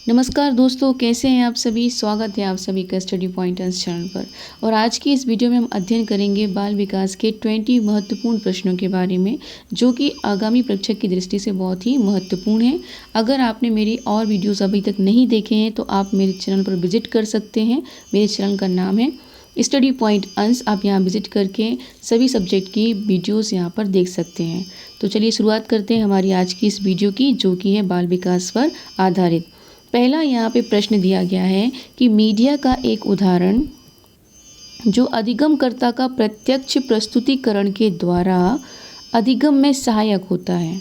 नमस्कार दोस्तों, कैसे हैं आप सभी। स्वागत है आप सभी का स्टडी पॉइंटर्स चैनल पर। और आज की इस वीडियो में हम अध्ययन करेंगे बाल विकास के 20 महत्वपूर्ण प्रश्नों के बारे में, जो कि आगामी परीक्षा की दृष्टि से बहुत ही महत्वपूर्ण है। अगर आपने मेरी और वीडियोस अभी तक नहीं देखे हैं तो आप मेरे चैनल पर विजिट कर सकते हैं। मेरे चैनल का नाम है स्टडी पॉइंट अंश। आप यहाँ विजिट करके सभी सब्जेक्ट की वीडियोस यहाँ पर देख सकते हैं। तो चलिए शुरुआत करते हैं हमारी आज की इस वीडियो की, जो कि है बाल विकास पर आधारित। पहला यहाँ पे प्रश्न दिया गया है कि मीडिया का एक उदाहरण जो अधिगमकर्ता का प्रत्यक्ष प्रस्तुतिकरण के द्वारा अधिगम में सहायक होता है,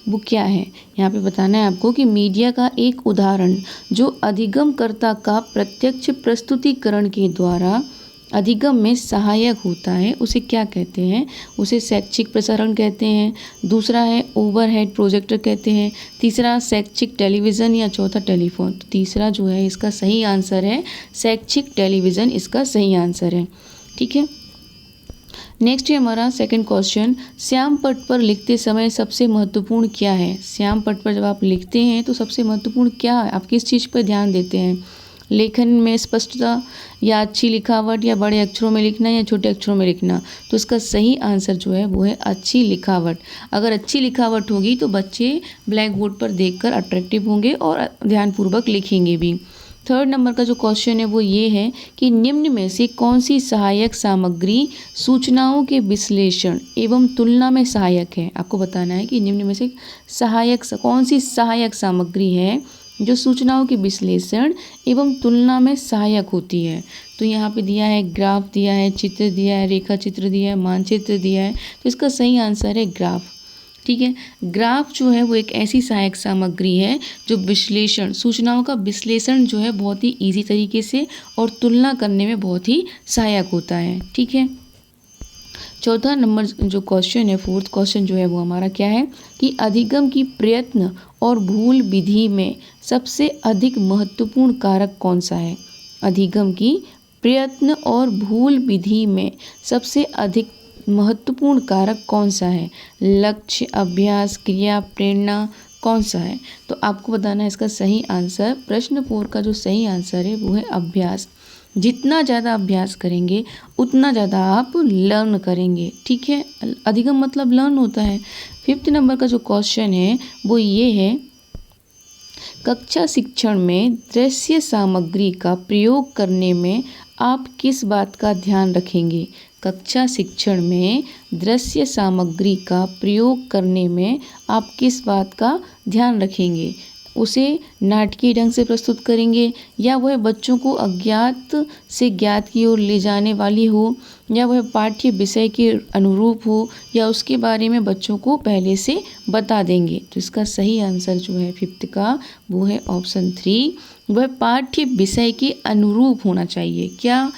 वो क्या है। यहाँ पे बताना है आपको कि मीडिया का एक उदाहरण जो अधिगमकर्ता का प्रत्यक्ष प्रस्तुतिकरण के द्वारा अधिगम में सहायक होता है, उसे क्या कहते हैं। उसे शैक्षिक प्रसारण कहते हैं, दूसरा है ओवरहेड प्रोजेक्टर कहते हैं, तीसरा शैक्षिक टेलीविज़न या चौथा टेलीफोन। तो तीसरा जो है इसका सही आंसर है शैक्षिक टेलीविज़न, इसका सही आंसर है। ठीक है, नेक्स्ट है हमारा सेकंड क्वेश्चन। श्याम पट्ट पर लिखते समय सबसे महत्वपूर्ण क्या है। श्याम पट्ट पर जब आप लिखते हैं तो सबसे महत्वपूर्ण क्या है, आप किस चीज़ पर ध्यान देते हैं। लेखन में स्पष्टता या अच्छी लिखावट या बड़े अक्षरों में लिखना या छोटे अक्षरों में लिखना। तो इसका सही आंसर जो है वो है अच्छी लिखावट। अगर अच्छी लिखावट होगी तो बच्चे ब्लैक बोर्ड पर देखकर अट्रैक्टिव होंगे और ध्यानपूर्वक लिखेंगे भी। थर्ड नंबर का जो क्वेश्चन है वो ये है कि निम्न में से कौन सी सहायक सामग्री सूचनाओं के विश्लेषण एवं तुलना में सहायक है। आपको बताना है कि निम्न में से कौन सी सहायक सामग्री है जो सूचनाओं के विश्लेषण एवं तुलना में सहायक होती है। तो यहाँ पे दिया है ग्राफ, दिया है चित्र, दिया है रेखा चित्र, दिया है मानचित्र दिया है। तो इसका सही आंसर है ग्राफ। ठीक है, ग्राफ जो है वो एक ऐसी सहायक सामग्री है जो विश्लेषण, सूचनाओं का विश्लेषण जो है बहुत ही ईजी तरीके से और तुलना करने में बहुत ही सहायक होता है। ठीक है, चौथा नंबर जो क्वेश्चन है, फोर्थ क्वेश्चन जो है वो हमारा क्या है कि अधिगम की प्रयत्न और भूल विधि में सबसे अधिक महत्वपूर्ण कारक कौन सा है। अधिगम की प्रयत्न और भूल विधि में सबसे अधिक महत्वपूर्ण कारक कौन सा है। लक्ष्य, अभ्यास, क्रिया, प्रेरणा, कौन सा है। तो आपको बताना है इसका सही आंसर। प्रश्न 4 का जो सही आंसर है वो है अभ्यास। जितना ज़्यादा अभ्यास करेंगे उतना ज़्यादा आप लर्न करेंगे। ठीक है, अधिगम मतलब लर्न होता है। फिफ्थ नंबर का जो क्वेश्चन है वो ये है, कक्षा शिक्षण में दृश्य सामग्री का प्रयोग करने में आप किस बात का ध्यान रखेंगे। कक्षा शिक्षण में दृश्य सामग्री का प्रयोग करने में आप किस बात का ध्यान रखेंगे। उसे नाटकीय ढंग से प्रस्तुत करेंगे, या वह बच्चों को अज्ञात से ज्ञात की ओर ले जाने वाली हो, या वह पाठ्य विषय के अनुरूप हो, या उसके बारे में बच्चों को पहले से बता देंगे। तो इसका सही आंसर जो है फिफ्थ का वो है ऑप्शन 3, वह पाठ्य विषय के अनुरूप होना चाहिए। क्या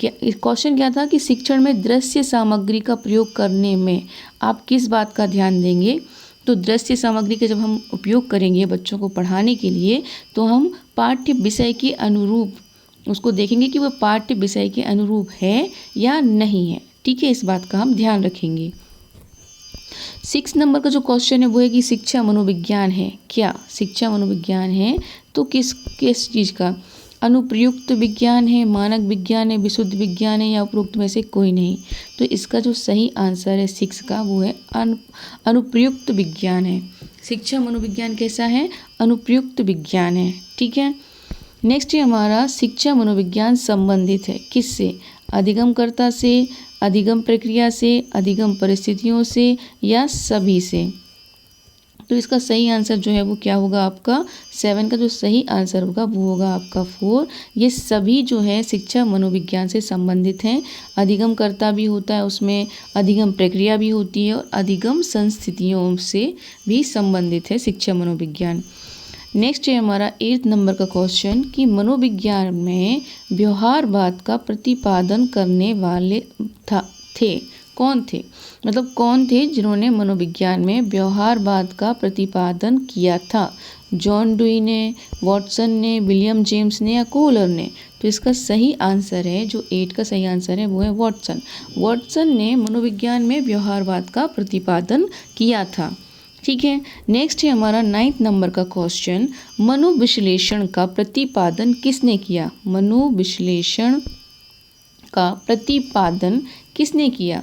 क्वेश्चन क्या था कि शिक्षण में दृश्य सामग्री का प्रयोग करने में आप किस बात का ध्यान देंगे। तो दृश्य सामग्री का जब हम उपयोग करेंगे बच्चों को पढ़ाने के लिए, तो हम पाठ्य विषय के अनुरूप उसको देखेंगे कि वह पाठ्य विषय के अनुरूप है या नहीं है। ठीक है, इस बात का हम ध्यान रखेंगे। 6 नंबर का जो क्वेश्चन है वो है कि शिक्षा मनोविज्ञान है क्या। शिक्षा मनोविज्ञान है तो किस चीज़ का। अनुप्रयुक्त विज्ञान है, मानक विज्ञान है, विशुद्ध विज्ञान है, या उपरोक्त में से कोई नहीं। तो इसका जो सही आंसर है 6 का वो है अनुप्रयुक्त विज्ञान है। शिक्षा मनोविज्ञान कैसा है, अनुप्रयुक्त विज्ञान है। ठीक है, नेक्स्ट है हमारा शिक्षा मनोविज्ञान संबंधित है किससे। अधिगमकर्ता से, अधिगम प्रक्रिया से, अधिगम परिस्थितियों से, या सभी से। तो इसका सही आंसर जो है वो क्या होगा आपका 7 का जो सही आंसर होगा वो होगा आपका 4। ये सभी जो है शिक्षा मनोविज्ञान से संबंधित हैं। अधिगमकर्ता भी होता है उसमें, अधिगम प्रक्रिया भी होती है, और अधिगम संस्थितियों से भी संबंधित है शिक्षा मनोविज्ञान। नेक्स्ट है हमारा 8 नंबर का क्वेश्चन कि मनोविज्ञान में व्यवहारवाद का प्रतिपादन करने वाले थे कौन थे। मतलब कौन थे जिन्होंने मनोविज्ञान में व्यवहारवाद का प्रतिपादन किया था। जॉन डुई ने, वॉटसन ने, विलियम जेम्स ने, या कोहलर ने। तो इसका सही आंसर है, जो 8 का सही आंसर है वो है वॉटसन। वॉटसन ने मनोविज्ञान में व्यवहारवाद का प्रतिपादन किया था। ठीक ठीक है। नेक्स्ट है हमारा 9th नंबर का क्वेश्चन, मनोविश्लेषण का प्रतिपादन किसने किया? मनोविश्लेषण का प्रतिपादन किसने किया?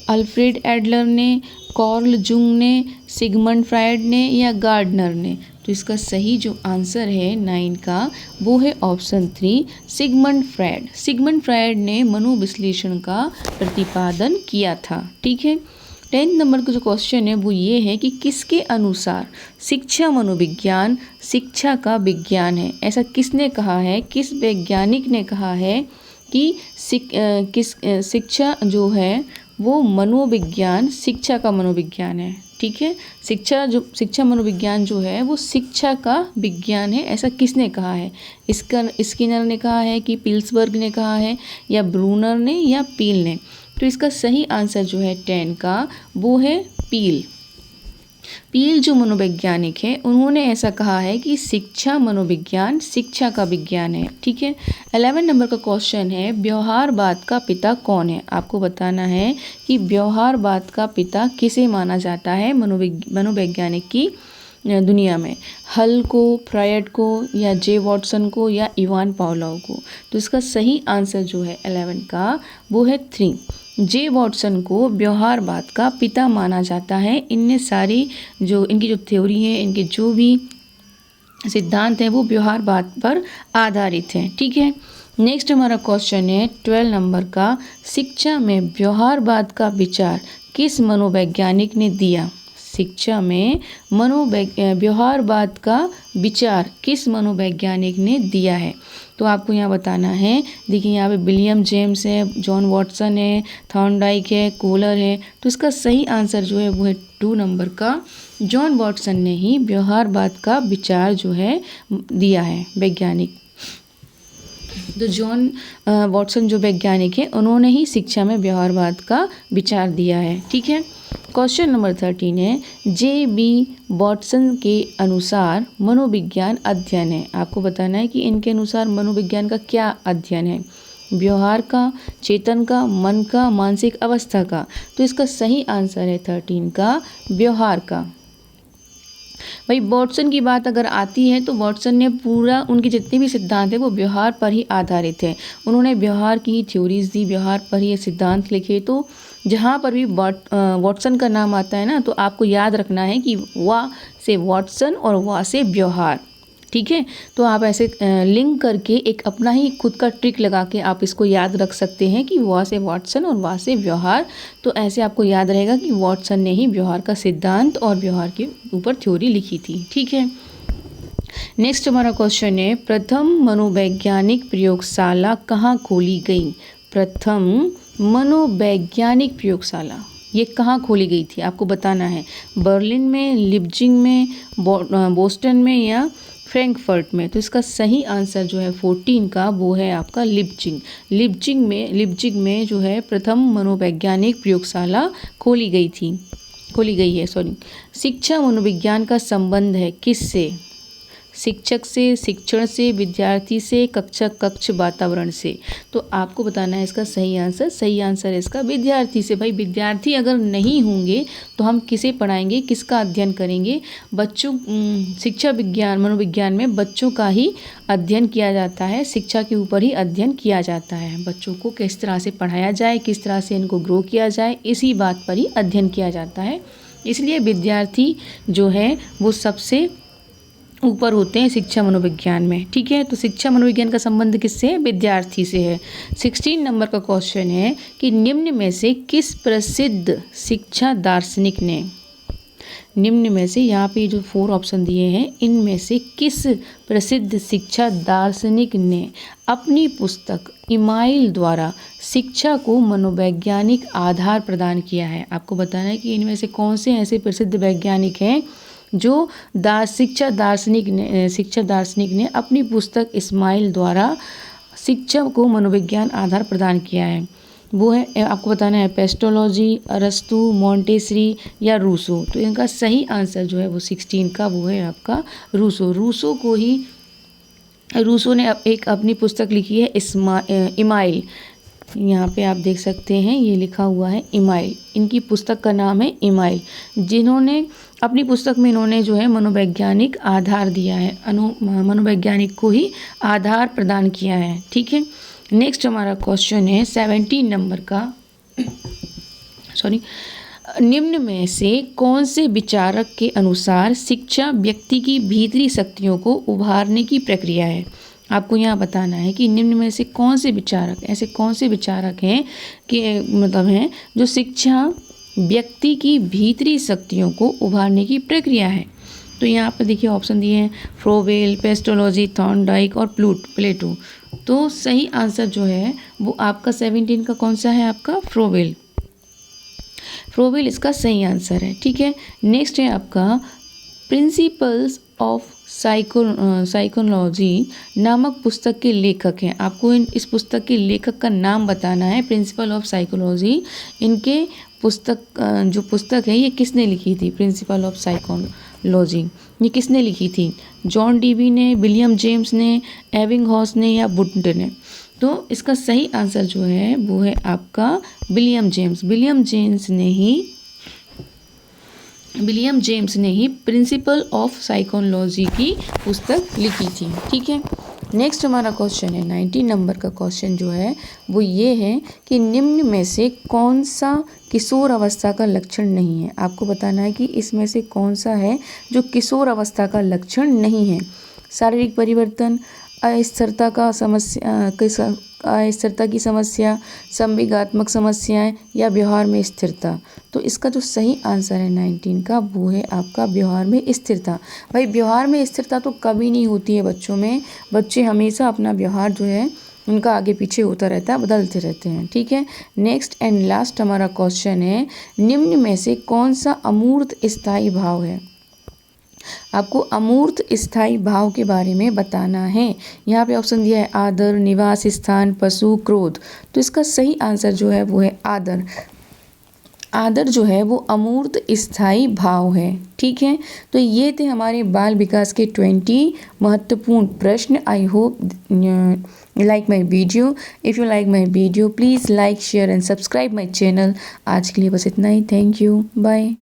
अल्फ्रेड एडलर ने, कार्ल जुंग ने, सिगमंड फ्रायड ने या गार्डनर ने? तो इसका सही जो आंसर है 9 का वो है option 3, Sigmund Freud. Sigmund Freud ने मनोविश्लेषण का प्रतिपादन किया था। ठीक है। 10th नंबर का जो क्वेश्चन है वो ये है कि किसके अनुसार शिक्षा मनोविज्ञान शिक्षा का विज्ञान है? ऐसा किसने कहा है, किस वैज्ञानिक ने कहा है कि शिक्षा जो है वो मनोविज्ञान शिक्षा का मनोविज्ञान है? ठीक है। शिक्षा मनोविज्ञान जो है वो शिक्षा का विज्ञान है, ऐसा किसने कहा है? स्किनर ने कहा है कि पिल्सबर्ग ने कहा है या ब्रूनर ने या पील ने? तो इसका सही आंसर जो है 10 का वो है पील। पील जो मनोवैज्ञानिक है उन्होंने ऐसा कहा है कि शिक्षा मनोविज्ञान शिक्षा का विज्ञान है। ठीक है। 11 नंबर का क्वेश्चन है, व्यवहारवाद का पिता कौन है? आपको बताना है कि व्यवहारवाद का पिता किसे माना जाता है मनोवैज्ञानिक की दुनिया में? हल को, फ्रायड को या जे वॉटसन को या इवान पावलोव को? तो इसका सही आंसर जो है 11 का वो है 3, जे वॉटसन को व्यवहारवाद का पिता माना जाता है। इनने सारी जो इनकी जो थ्योरी है, इनके जो भी सिद्धांत हैं वो व्यवहारवाद पर आधारित हैं। ठीक है। नेक्स्ट हमारा क्वेश्चन है 12 नंबर का, शिक्षा में व्यवहारवाद का विचार किस मनोवैज्ञानिक ने दिया? शिक्षा में व्यवहारवाद का विचार किस मनोवैज्ञानिक ने दिया है? तो आपको यहाँ बताना है। देखिए यहाँ पे विलियम जेम्स है, जॉन वॉटसन है, थॉर्नडाइक है, कोलर है। तो इसका सही आंसर जो है वो है 2 नंबर का, जॉन वॉटसन ने ही व्यवहारवाद का विचार जो है दिया है वैज्ञानिक। तो जॉन वॉटसन जो वैज्ञानिक है उन्होंने ही शिक्षा में व्यवहारवाद का विचार दिया है। ठीक है। क्वेश्चन नंबर 13 है, जे बी वॉटसन के अनुसार मनोविज्ञान अध्ययन है। आपको बताना है कि इनके अनुसार मनोविज्ञान का क्या अध्ययन है? व्यवहार का, चेतन का, मन का, मानसिक अवस्था का? तो इसका सही आंसर है 13 का, व्यवहार का। भाई वॉटसन की बात अगर आती है तो वॉटसन ने पूरा उनके जितने भी सिद्धांत हैं वो व्यवहार पर ही आधारित है। उन्होंने व्यवहार की थ्योरीज दी, व्यवहार पर ही सिद्धांत लिखे। तो जहाँ पर भी वॉटसन का नाम आता है ना तो आपको याद रखना है कि वाह से वॉटसन और वाह से व्यवहार। ठीक है। तो आप ऐसे लिंक करके एक अपना ही खुद का ट्रिक लगा के आप इसको याद रख सकते हैं कि वाह से वॉटसन और वाह से व्यवहार। तो ऐसे आपको याद रहेगा कि वॉटसन ने ही व्यवहार का सिद्धांत और व्यवहार के ऊपर थ्योरी लिखी थी। ठीक है। नेक्स्ट हमारा क्वेश्चन है, प्रथम मनोवैज्ञानिक प्रयोगशाला कहाँ खोली गई? प्रथम मनोवैज्ञानिक प्रयोगशाला ये कहाँ खोली गई थी? आपको बताना है। बर्लिन में, लिप्जिंग में, बोस्टन में या फ्रैंकफर्ट में? तो इसका सही आंसर जो है 14 का वो है आपका लिप्जिंग। लिप्जिंग में जो है प्रथम मनोवैज्ञानिक प्रयोगशाला खोली गई है। शिक्षा मनोविज्ञान का संबंध है किससे? शिक्षक से, शिक्षण से, विद्यार्थी से, कक्ष वातावरण से? तो आपको बताना है इसका सही आंसर। सही आंसर है इसका विद्यार्थी से। भाई विद्यार्थी अगर नहीं होंगे तो हम किसे पढ़ाएंगे, किसका अध्ययन करेंगे? बच्चों शिक्षा विज्ञान मनोविज्ञान में बच्चों का ही अध्ययन किया जाता है, शिक्षा के ऊपर ही अध्ययन किया जाता है। बच्चों को किस तरह से पढ़ाया जाए, किस तरह से इनको ग्रो किया जाए, इसी बात पर ही अध्ययन किया जाता है। इसलिए विद्यार्थी जो है वो सबसे ऊपर होते हैं शिक्षा मनोविज्ञान में। ठीक है। तो शिक्षा मनोविज्ञान का संबंध किससे है? विद्यार्थी से है। 16 नंबर का क्वेश्चन है कि निम्न में से किस प्रसिद्ध शिक्षा दार्शनिक ने, निम्न में से यहाँ पे जो 4 ऑप्शन दिए हैं इनमें से किस प्रसिद्ध शिक्षा दार्शनिक ने अपनी पुस्तक इमाइल द्वारा शिक्षा को मनोवैज्ञानिक आधार प्रदान किया है? आपको बताना है कि इनमें से कौन से ऐसे प्रसिद्ध वैज्ञानिक हैं जो शिक्षा दार्शनिक ने अपनी पुस्तक इस्माइल द्वारा शिक्षा को मनोविज्ञान आधार प्रदान किया है? वो है, आपको बताना है, पेस्टोलॉजी, अरस्तु, मॉन्टेसरी या रूसो? तो इनका सही आंसर जो है वो 16 का वो है आपका रूसो। रूसो ने एक अपनी पुस्तक लिखी है इमाइल। यहाँ पे आप देख सकते हैं ये लिखा हुआ है इमाइल। इनकी पुस्तक का नाम है इमाइल, जिन्होंने अपनी पुस्तक में इन्होंने जो है मनोवैज्ञानिक आधार दिया है, मनोवैज्ञानिक को ही आधार प्रदान किया है। ठीक है, नेक्स्ट हमारा क्वेश्चन है 17 नंबर का, निम्न में से कौन से विचारक के अनुसार शिक्षा व्यक्ति की भीतरी शक्तियों को उभारने की प्रक्रिया है। आपको यहाँ बताना है कि निम्न में से कौन से विचारक, ऐसे कौन से विचारक हैं कि मतलब हैं जो शिक्षा व्यक्ति की भीतरी शक्तियों को उभारने की प्रक्रिया है। तो यहाँ पर देखिए ऑप्शन दिए हैं, फ्रोबेल, पेस्टोलॉजी, थॉर्नडाइक और प्लेटो। तो सही आंसर जो है वो आपका 17 का कौन सा है, आपका फ्रोबेल। फ्रोबेल इसका सही आंसर है। ठीक है, नेक्स्ट है आपका प्रिंसिपल्स ऑफ साइकोलॉजी नामक पुस्तक के लेखक हैं। आपको इस पुस्तक के लेखक का नाम बताना है। प्रिंसिपल ऑफ साइकोलॉजी, इनके जो पुस्तक है ये किसने लिखी थी। प्रिंसिपल ऑफ साइकोलॉजी ये किसने लिखी थी, जॉन डीवी ने, विलियम जेम्स ने, एबिंगहॉस ने या वुड ने। तो इसका सही आंसर जो है वो है आपका विलियम जेम्स। विलियम जेम्स ने ही प्रिंसिपल ऑफ साइकोलॉजी की पुस्तक लिखी थी। ठीक है, नेक्स्ट हमारा क्वेश्चन है 19 नंबर का क्वेश्चन जो है वो ये है कि निम्न में से कौन सा किशोर अवस्था का लक्षण नहीं है। आपको बताना है कि इसमें से कौन सा है जो किशोर अवस्था का लक्षण नहीं है। शारीरिक परिवर्तन, अस्थिरता की समस्या, संवेगात्मक समस्याएं या व्यवहार में स्थिरता। तो इसका जो सही आंसर है 19 का वो है आपका व्यवहार में स्थिरता। भाई व्यवहार में स्थिरता तो कभी नहीं होती है बच्चों में, बच्चे हमेशा अपना व्यवहार जो है उनका आगे पीछे होता रहता है, बदलते रहते हैं। ठीक है, नेक्स्ट एंड लास्ट हमारा क्वेश्चन है, निम्न में से कौन सा अमूर्त स्थायी भाव है। आपको अमूर्त स्थायी भाव के बारे में बताना है। यहाँ पे ऑप्शन दिया है आदर, निवास स्थान, पशु, क्रोध। तो इसका सही आंसर जो है वो है आदर। आदर जो है वो अमूर्त स्थायी भाव है। ठीक है, तो ये थे हमारे बाल विकास के 20 महत्वपूर्ण प्रश्न। I hope like my video. If you like my video, please like, share and subscribe my channel. आज के लिए बस इतना ही। Thank you, bye.